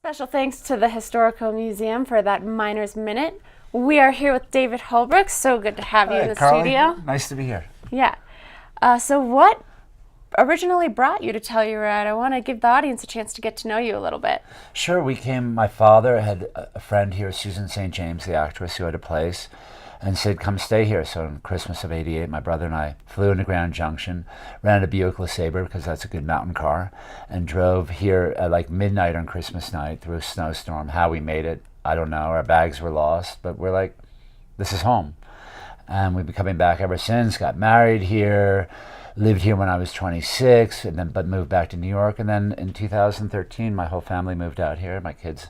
Special thanks to the Historical Museum for that Miner's Minute. We are here with David Holbrooke. So good to have you in the Carly. studio. Nice to be here. Yeah. So what originally brought you to Telluride? I want to give the audience a chance to get to know you a little bit. Sure, my father had a friend here, Susan St. James, the actress, who had a place, and said, come stay here. So on Christmas of '88, my brother and I flew into Grand Junction, ran a Buick LeSabre, because that's a good mountain car, and drove here at like midnight on Christmas night through a snowstorm. How we made it, I don't know. Our bags were lost, but we're like, this is home. And we've been coming back ever since, got married here, lived here when I was 26, but moved back to New York. And then in 2013, my whole family moved out here. My kids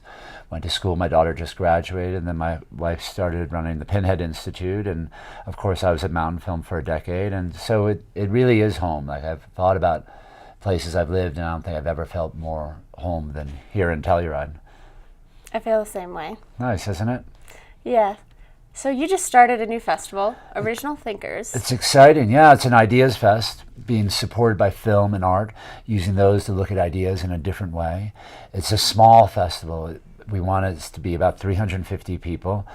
went to school. My daughter just graduated. And then my wife started running the Pinhead Institute. And of course, I was at Mountain Film for a decade. And so it really is home. Like, I've thought about places I've lived, and I don't think I've ever felt more home than here in Telluride. I feel the same way. Nice, isn't it? Yeah. So you just started a new festival, Original Thinkers. It's exciting. Yeah, it's an ideas fest being supported by film and art, using those to look at ideas in a different way. It's a small festival. We want it to be about 350 people,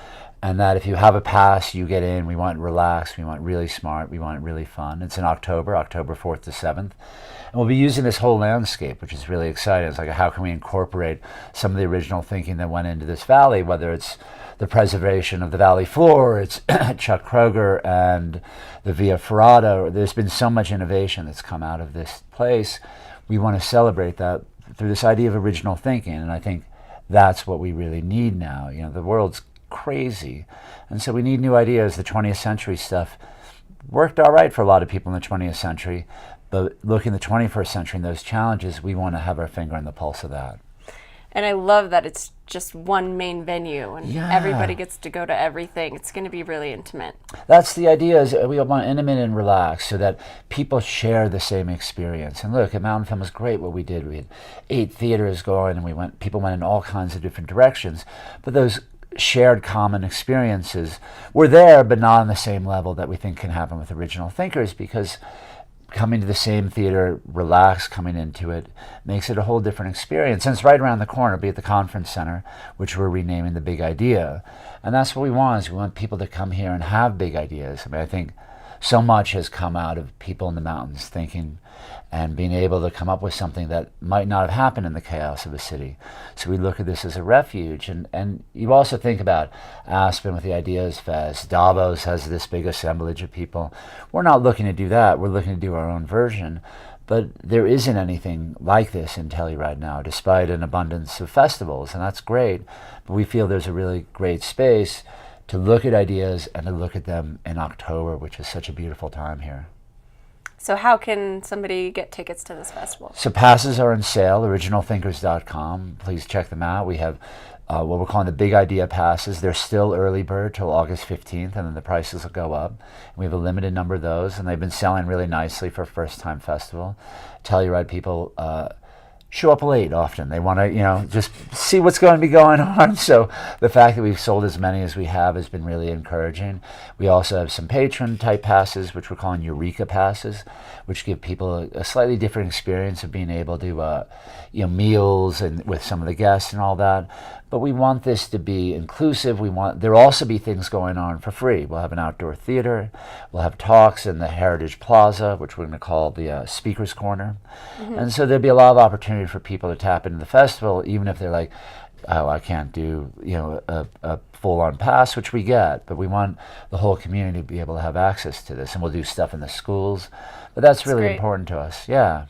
and that if you have a pass, you get in. We want it relaxed. We want it really smart. We want it really fun. It's in October 4th to 7th. And we'll be using this whole landscape, which is really exciting. It's like, how can we incorporate some of the original thinking that went into this valley, whether it's the preservation of the valley floor, it's Chuck Kroger and the Via Ferrata. There's been so much innovation that's come out of this place. We want to celebrate that through this idea of original thinking, and I think that's what we really need now. You know, the world's crazy, and so we need new ideas. The 20th century stuff worked all right for a lot of people in the 20th century, but looking at the 21st century and those challenges, we want to have our finger on the pulse of that. And I love that it's just one main venue and Yeah. everybody gets to go to everything. It's going to be really intimate. That's the idea, is we want intimate and relaxed so that people share the same experience. And look, at Mountain Film was great what we did. We had 8 theaters going, and people went in all kinds of different directions. But those shared common experiences were there, but not on the same level that we think can happen with Original Thinkers, because coming to the same theater, relaxed, coming into it, makes it a whole different experience. And it's right around the corner, be at the Conference Center, which we're renaming the Big Idea. And that's what we want, is we want people to come here and have big ideas. I mean, I think so much has come out of people in the mountains thinking and being able to come up with something that might not have happened in the chaos of a city. So we look at this as a refuge. And you also think about Aspen with the Ideas Fest. Davos has this big assemblage of people. We're not looking to do that. We're looking to do our own version. But there isn't anything like this in Telluride now, despite an abundance of festivals, and that's great. But we feel there's a really great space to look at ideas and to look at them in October, which is such a beautiful time here. So how can somebody get tickets to this festival? So passes are on sale, originalthinkers.com. Please check them out. We have what we're calling the Big Idea passes. They're still early bird till August 15th, and then the prices will go up. We have a limited number of those, and they've been selling really nicely for a first-time festival. Telluride people show up late often. They want to, just see what's going to be going on. So the fact that we've sold as many as we have has been really encouraging. We also have some patron type passes, which we're calling Eureka passes, which give people a slightly different experience of being able to, meals and with some of the guests and all that. But we want this to be inclusive. There'll also be things going on for free. We'll have an outdoor theater. We'll have talks in the Heritage Plaza, which we're going to call the Speaker's Corner. Mm-hmm. And so there'll be a lot of opportunity for people to tap into the festival, even if they're like, oh, I can't do a full-on pass, which we get. But we want the whole community to be able to have access to this. And we'll do stuff in the schools. But that's really great. Important to us, yeah.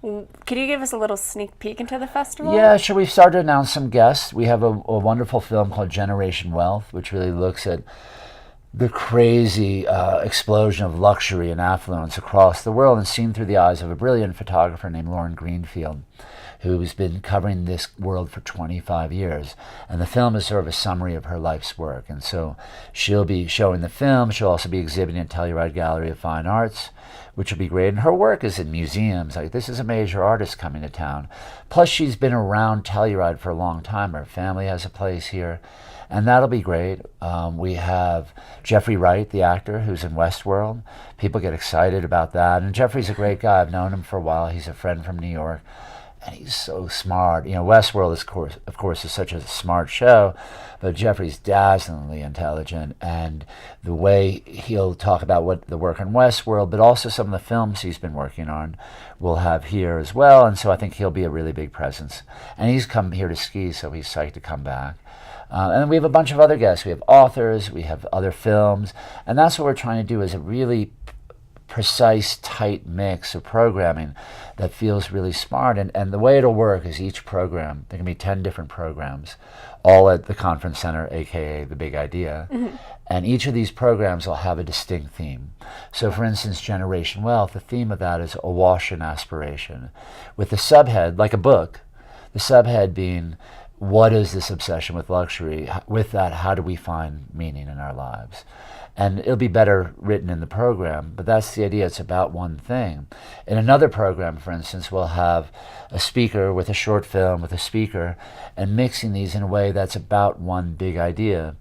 Could you give us a little sneak peek into the festival? Yeah, sure. We've started to announce some guests. We have a wonderful film called Generation Wealth, which really looks at the crazy explosion of luxury and affluence across the world, and seen through the eyes of a brilliant photographer named Lauren Greenfield, who's been covering this world for 25 years. And the film is sort of a summary of her life's work. And so she'll be showing the film. She'll also be exhibiting at Telluride Gallery of Fine Arts, which will be great. And her work is in museums. Like, this is a major artist coming to town. Plus, she's been around Telluride for a long time. Her family has a place here. And that'll be great. We have Jeffrey Wright, the actor, who's in Westworld. People get excited about that. And Jeffrey's a great guy. I've known him for a while. He's a friend from New York. and he's so smart. Westworld, of course, is such a smart show, but Jeffrey's dazzlingly intelligent, and the way he'll talk about what the work on Westworld, but also some of the films he's been working on, we'll have here as well. And so I think he'll be a really big presence. And he's come here to ski, so he's psyched to come back. And then we have a bunch of other guests. We have authors, we have other films, and that's what we're trying to do, is a really precise, tight mix of programming that feels really smart. And the way it'll work is each program, there can be 10 different programs, all at the conference center, aka the Big Idea. And each of these programs will have a distinct theme. So for instance, Generation Wealth, the theme of that is awash in aspiration, with the subhead, like a book, the subhead being, what is this obsession with luxury? With that, how do we find meaning in our lives? And it'll be better written in the program, but that's the idea. It's about one thing. In another program, for instance, we'll have a speaker with a short film with a speaker, and mixing these in a way that's about one big idea.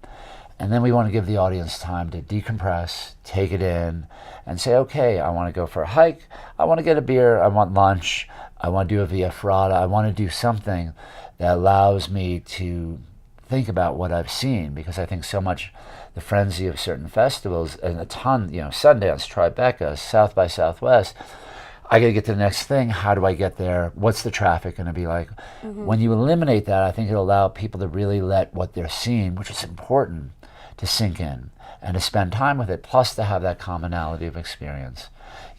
And then we want to give the audience time to decompress, take it in, and say, okay, I want to go for a hike, I want to get a beer, I want lunch, I want to do a via ferrata, I want to do something that allows me to think about what I've seen, because I think so much the frenzy of certain festivals, and a ton, Sundance, Tribeca, South by Southwest, I got to get to the next thing. How do I get there? What's the traffic going to be like? When you eliminate that, I think it'll allow people to really let what they're seeing, which is important, to sink in and to spend time with it, plus to have that commonality of experience.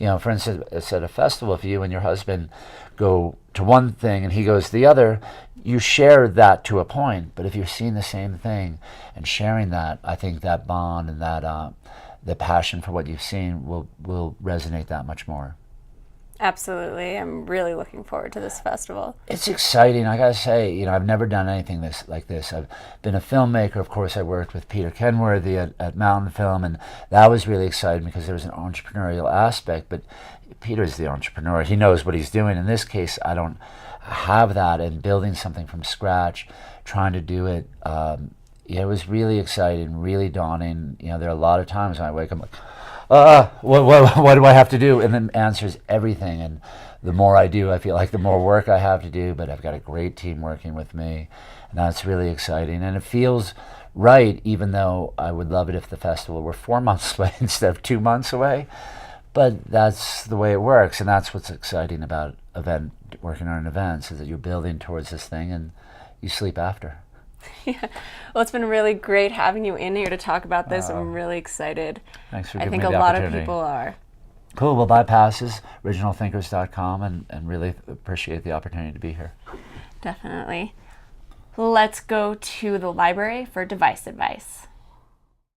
For instance, it's at a festival, if you and your husband go to one thing and he goes to the other, you share that to a point. But if you're seeing the same thing and sharing that, I think that bond and that the passion for what you've seen will resonate that much more. Absolutely. I'm really looking forward to this festival. It's exciting. I gotta say, I've never done anything like this. I've been a filmmaker. Of course, I worked with Peter Kenworthy at Mountain Film, and that was really exciting because there was an entrepreneurial aspect. But Peter's the entrepreneur. He knows what he's doing. In this case, I don't have that, and building something from scratch, trying to do it, it was really exciting, really daunting. There are a lot of times when I wake up, I'm like, what do I have to do? And then answers everything. And the more I do, I feel like the more work I have to do, but I've got a great team working with me, and that's really exciting. And it feels right, even though I would love it if the festival were 4 months away instead of 2 months away. But that's the way it works, and that's what's exciting about working on events, is that you're building towards this thing and you sleep after. Yeah. Well, it's been really great having you in here to talk about this. I'm really excited. Thanks for I giving think me a the lot of opportunity. people are. Cool. Well, buy passes, originalthinkers.com, and really appreciate the opportunity to be here. Definitely. Let's go to the library for device advice.